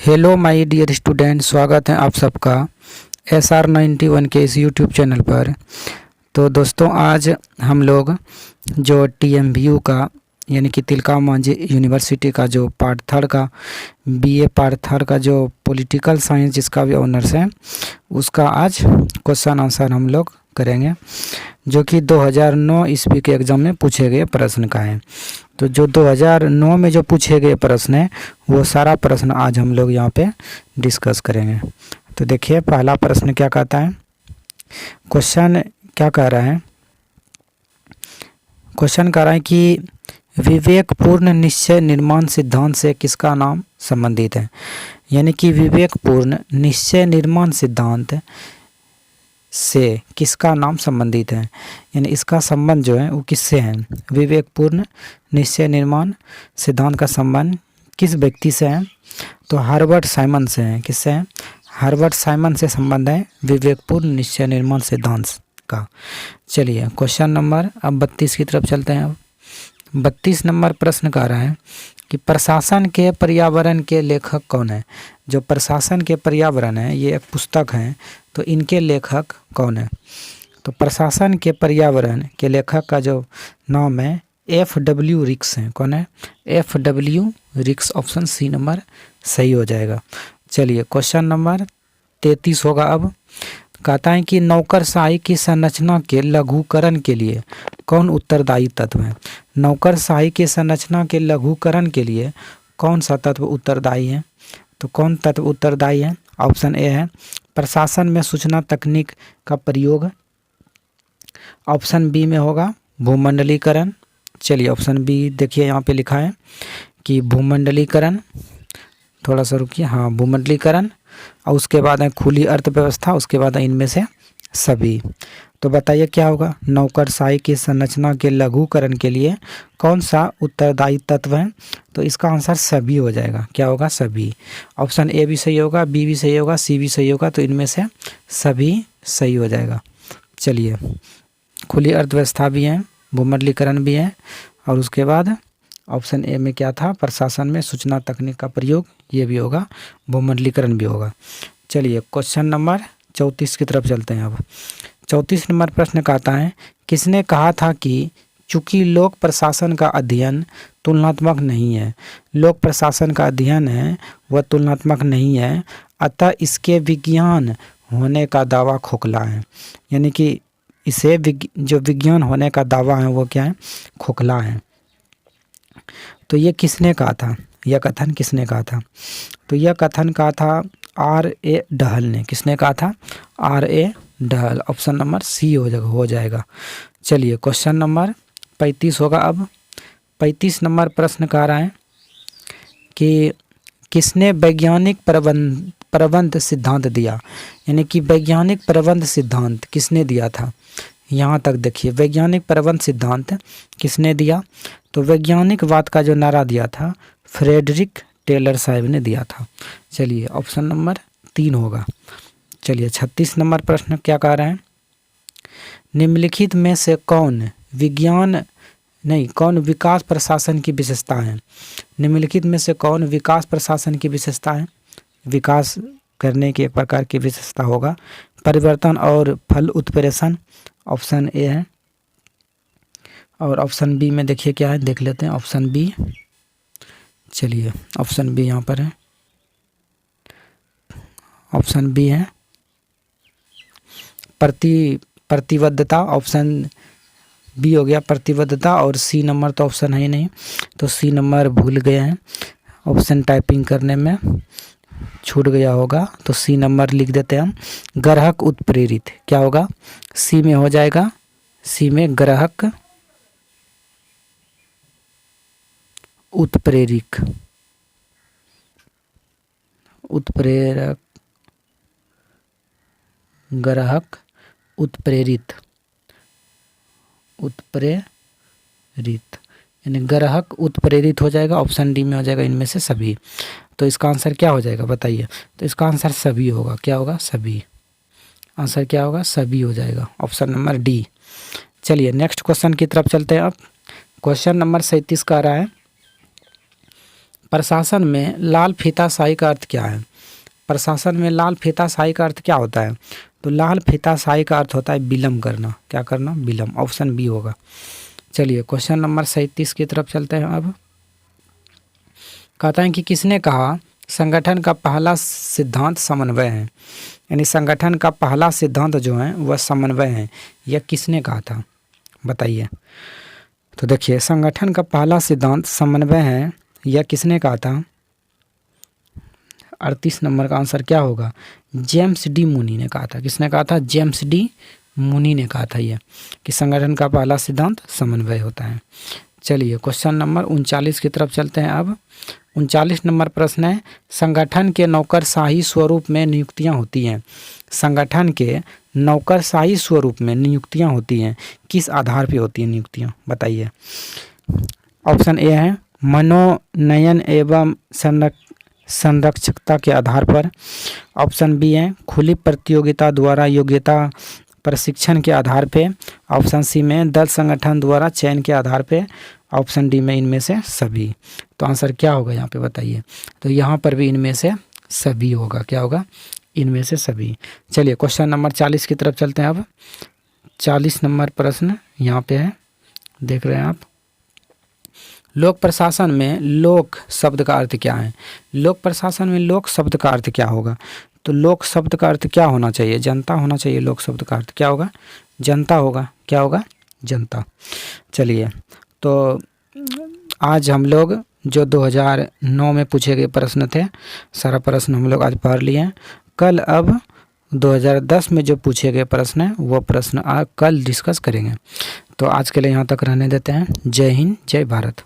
Hello my dear student, स्वागत है आप सबका SR91 के इस यूट्यूब चैनल पर। तो दोस्तों, आज हम लोग जो TMVU का यानी कि तिलका मांझी यूनिवर्सिटी का जो पार्ट थर्ड का BA पार्ट थर्ड का जो पॉलिटिकल साइंस जिसका भी ऑनर्स है उसका आज क्वेश्चन आंसर हम लोग करेंगे, जो कि 2009 ईस्वी के एग्ज़ाम में पूछे गए प्रश्न का है। तो जो 2009 में जो पूछे गए प्रश्न है वो सारा प्रश्न आज हम लोग यहाँ पे डिस्कस करेंगे। तो देखिए, पहला प्रश्न क्या कहता है। क्वेश्चन क्या कह रहा है, क्वेश्चन कह रहा है कि विवेकपूर्ण निश्चय निर्माण सिद्धांत से किसका नाम संबंधित है। यानी कि विवेकपूर्ण निश्चय निर्माण सिद्धांत से किसका नाम संबंधित है, यानी इसका संबंध जो है वो किससे है। विवेकपूर्ण निश्चय निर्माण सिद्धांत का संबंध किस व्यक्ति से है, तो हर्बर्ट साइमन से है। किससे है? हर्बर्ट साइमन से संबंध है विवेकपूर्ण निश्चय निर्माण सिद्धांत का। चलिए क्वेश्चन नंबर अब 32 की तरफ चलते हैं। अब 32 नंबर प्रश्न कह रहा है कि प्रशासन के पर्यावरण के लेखक कौन है। जो प्रशासन के पर्यावरण है ये एक पुस्तक है, तो इनके लेखक कौन है। तो प्रशासन के पर्यावरण के लेखक का जो नाम है FW रिक्स है। कौन है? FW रिक्स। ऑप्शन सी नंबर सही हो जाएगा। चलिए क्वेश्चन नंबर 33 होगा। अब कहता है कि नौकरशाही की संरचना के लघुकरण के लिए कौन उत्तरदायी तत्व है। नौकरशाही की संरचना के लघुकरण के लिए कौन सा तत्व उत्तरदायी है, तो कौन तत्व उत्तरदायी है। ऑप्शन ए है प्रशासन में सूचना तकनीक का प्रयोग। ऑप्शन बी में होगा भूमंडलीकरण। चलिए ऑप्शन बी देखिए, यहाँ पे लिखा है कि भूमंडलीकरण। थोड़ा सा रुकिए, हाँ भूमंडलीकरण। और उसके बाद है खुली अर्थव्यवस्था, उसके बाद है इनमें से सभी। तो बताइए क्या होगा। नौकरशाही की संरचना के लघुकरण के लिए कौन सा उत्तरदायी तत्व है, तो इसका आंसर सभी हो जाएगा। क्या होगा? सभी। ऑप्शन ए भी सही होगा, बी भी सही होगा, सी भी सही होगा, तो इनमें से सभी सही हो जाएगा। चलिए, खुली अर्थव्यवस्था भी है, भूमंडलीकरण भी है, और उसके बाद ऑप्शन ए में क्या था, प्रशासन में सूचना तकनीक का प्रयोग, ये भी होगा, भूमंडलीकरण भी होगा। चलिए क्वेश्चन नंबर 34 की तरफ चलते हैं। अब 34 नंबर प्रश्न कहता है किसने कहा था कि चूंकि लोक प्रशासन का अध्ययन तुलनात्मक नहीं है, लोक प्रशासन का अध्ययन है वह तुलनात्मक नहीं है, अतः इसके विज्ञान होने का दावा खोखला है। यानी कि इसे जो विज्ञान होने का दावा है वो क्या है? खोखला है। तो ये किसने कहा था, यह कथन किसने कहा था, तो यह कथन कहा था R.A. डहल ने। किसने कहा था? R.A. Dahl. Option number C हो जाएगा। चलिए क्वेश्चन नंबर 35 होगा। अब 35 नंबर प्रश्न कह रहा है कि किसने वैज्ञानिक प्रबंध सिद्धांत दिया। यानी कि वैज्ञानिक प्रबंध सिद्धांत किसने दिया था। यहाँ तक देखिए, वैज्ञानिक प्रबंध सिद्धांत किसने दिया, तो वैज्ञानिकवाद का जो नारा दिया था फ्रेडरिक टेलर साहब ने दिया था। चलिए ऑप्शन नंबर 3 होगा। चलिए 36 नंबर प्रश्न क्या कह रहे हैं, निम्नलिखित में से कौन विकास प्रशासन की विशेषता है। निम्नलिखित में से कौन विकास प्रशासन की विशेषता है। विकास करने की एक प्रकार की विशेषता होगा परिवर्तन और फल उत्प्रेषण। ऑप्शन ए है, और ऑप्शन बी में देखिए क्या है, देख लेते हैं ऑप्शन बी। चलिए ऑप्शन बी यहाँ पर है, ऑप्शन बी है प्रतिबद्धता। ऑप्शन बी हो गया प्रतिबद्धता, और सी नंबर तो ऑप्शन है ही नहीं, तो सी नंबर भूल गए हैं, ऑप्शन टाइपिंग करने में छूट गया होगा, तो सी नंबर लिख देते हैं हम, ग्राहक उत्प्रेरित। क्या होगा? सी में हो जाएगा, सी में ग्राहक उत्प्रेरक ग्राहक उत्प्रेरित यानी ग्राहक उत्प्रेरित हो जाएगा। ऑप्शन डी में हो जाएगा इनमें से सभी। तो इसका आंसर क्या हो जाएगा बताइए, तो इसका आंसर सभी होगा। क्या होगा? सभी। आंसर क्या होगा? सभी हो जाएगा, ऑप्शन नंबर डी। चलिए नेक्स्ट क्वेश्चन की तरफ चलते हैं। अब क्वेश्चन नंबर 37 का आ रहा है प्रशासन में लाल फीताशाही का अर्थ क्या है? प्रशासन में लाल फीताशाही का अर्थ क्या होता है? तो लाल फीताशाही का अर्थ होता है विलम्ब करना। क्या करना? विलम्ब। ऑप्शन बी होगा। चलिए क्वेश्चन नंबर 37 की तरफ चलते हैं। अब कहता है कि किसने कहा संगठन का पहला सिद्धांत समन्वय है? यानी संगठन का पहला सिद्धांत जो है वह समन्वय है। यह किसने कहा था? बताइए। तो देखिए, संगठन का पहला सिद्धांत समन्वय है, यह किसने कहा था? 38 नंबर का आंसर क्या होगा? जेम्स डी मूनी ने कहा था। किसने कहा था? जेम्स डी मूनी ने कहा था यह कि संगठन का पहला सिद्धांत समन्वय होता है। चलिए क्वेश्चन नंबर 39 की तरफ चलते हैं। अब 39 नंबर प्रश्न है, संगठन के नौकरशाही स्वरूप में नियुक्तियां होती हैं। संगठन के नौकरशाही स्वरूप में नियुक्तियां होती हैं, किस आधार पे होती हैं नियुक्तियां? बताइए। ऑप्शन ए है मनोनयन एवं संरक्षकता के आधार पर। ऑप्शन बी है खुली प्रतियोगिता द्वारा योग्यता प्रशिक्षण के आधार पे। ऑप्शन सी में दल संगठन द्वारा चयन के आधार पे। ऑप्शन डी में इनमें से सभी। तो आंसर क्या होगा यहाँ पे? बताइए। तो यहाँ पर भी इनमें से सभी होगा। क्या होगा? इनमें से सभी। चलिए क्वेश्चन नंबर 40 की तरफ चलते हैं। अब 40 नंबर प्रश्न यहाँ पे है, देख रहे हैं आप। लोक प्रशासन में लोक शब्द का अर्थ क्या है? लोक प्रशासन में लोक शब्द का अर्थ क्या होगा? तो लोक शब्द का अर्थ क्या होना चाहिए? जनता होना चाहिए। लोक शब्द का अर्थ क्या होगा? जनता होगा। क्या होगा? जनता। चलिए, तो आज हम लोग जो 2009 में पूछे गए प्रश्न थे, सारा प्रश्न हम लोग आज पढ़ लिए हैं। कल अब 2010 में जो पूछे गए प्रश्न हैं वो प्रश्न कल डिस्कस करेंगे। तो आज के लिए यहाँ तक रहने देते हैं। जय हिंद, जय भारत।